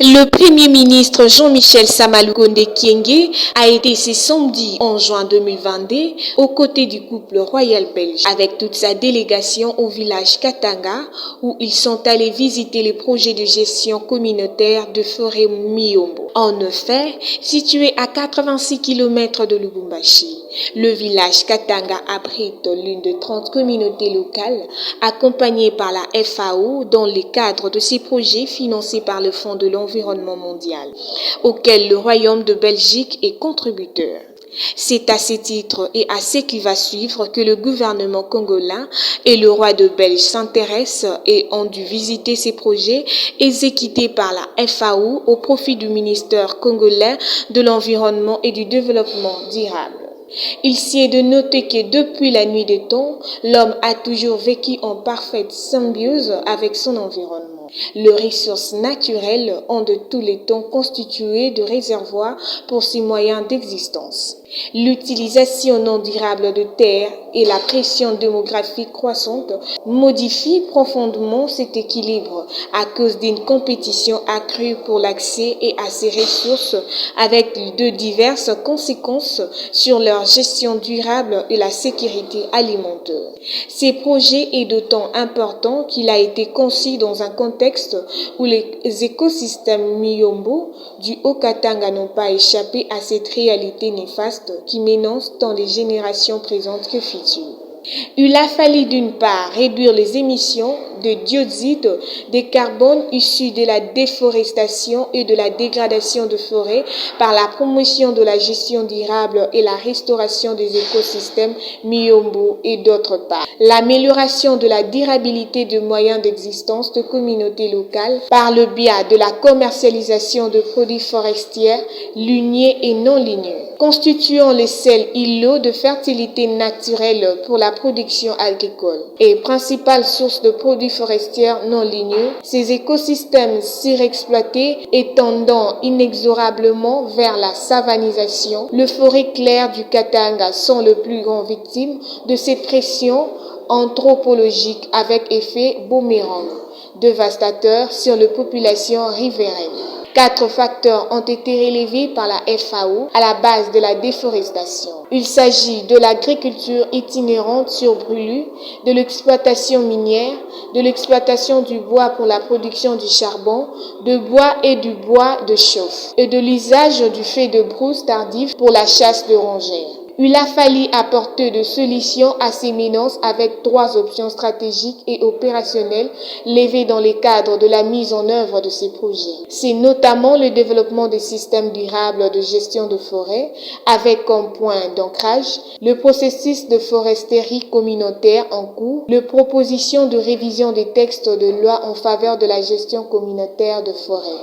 Le Premier ministre Jean-Michel Samalou Condé Kyenge a été ce samedi 11 juin 2022 aux côtés du couple royal belge avec toute sa délégation au village Katanga où ils sont allés visiter les projets de gestion communautaire de forêt Miyombo. En effet, situé à 86 km de Lubumbashi, le village Katanga abrite l'une de 30 communautés locales accompagnées par la FAO dans le cadre de ces projets financés par le Fonds de l'environnement mondial, auquel le Royaume de Belgique est contributeur. C'est à ce titre et à ce qui va suivre que le gouvernement congolais et le roi de Belge s'intéressent et ont dû visiter ces projets exécutés par la FAO au profit du ministère congolais de l'environnement et du développement durable. Il s'y est de noter que depuis la nuit des temps, l'homme a toujours vécu en parfaite symbiose avec son environnement. Les ressources naturelles ont de tous les temps constitué de réservoirs pour ses moyens d'existence. L'utilisation non durable de terre et la pression démographique croissante modifient profondément cet équilibre à cause d'une compétition accrue pour l'accès et à ces ressources avec de diverses conséquences sur leur gestion durable et la sécurité alimentaire. Ces projets est d'autant important qu'il a été conçu dans un contexte où les écosystèmes Miyombo du Haut-Katanga n'ont pas échappé à cette réalité néfaste qui menace tant les générations présentes que futures. Il a fallu d'une part réduire les émissions de dioxyde de carbone issues de la déforestation et de la dégradation de forêts par la promotion de la gestion durable et la restauration des écosystèmes Miyombo et d'autre part l'amélioration de la durabilité des moyens d'existence de communautés locales par le biais de la commercialisation de produits forestiers ligneux et non ligneux, constituant les seuls îlots de fertilité naturelle pour la production agricole et principale source de produits forestiers non ligneux, ces écosystèmes surexploités et tendant inexorablement vers la savanisation, les forêts claires du Katanga sont les plus grandes victimes de cette pression anthropologique avec effet boomerang dévastateur sur les populations riveraines. 4 facteurs ont été relevés par la FAO à la base de la déforestation. Il s'agit de l'agriculture itinérante sur brûlures, de l'exploitation minière, de l'exploitation du bois pour la production du charbon, de bois et du bois de chauffe, et de l'usage du feu de brousse tardif pour la chasse de rongères. Il a fallu apporter des solutions à ces menaces avec 3 options stratégiques et opérationnelles levées dans le cadre de la mise en œuvre de ces projets. C'est notamment le développement des systèmes durables de gestion de forêt avec comme point d'ancrage le processus de foresterie communautaire en cours, les propositions de révision des textes de loi en faveur de la gestion communautaire de forêt,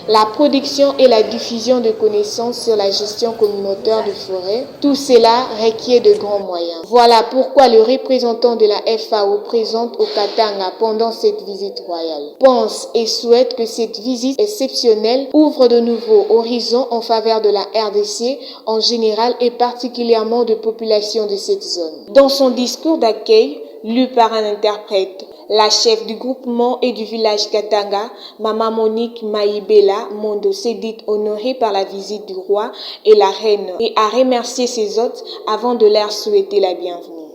la production et la diffusion de connaissances sur la gestion communautaire de forêt. Tout cela requiert de grands moyens. Voilà pourquoi le représentant de la FAO présente au Katanga pendant cette visite royale pense et souhaite que cette visite exceptionnelle ouvre de nouveaux horizons en faveur de la RDC en général et particulièrement de populations de cette zone. Dans son discours d'accueil, lu par un interprète, la chef du groupement et du village Katanga, Maman Monique Maïbela Mondo, s'est dite honorée par la visite du roi et la reine et a remercié ses hôtes avant de leur souhaiter la bienvenue.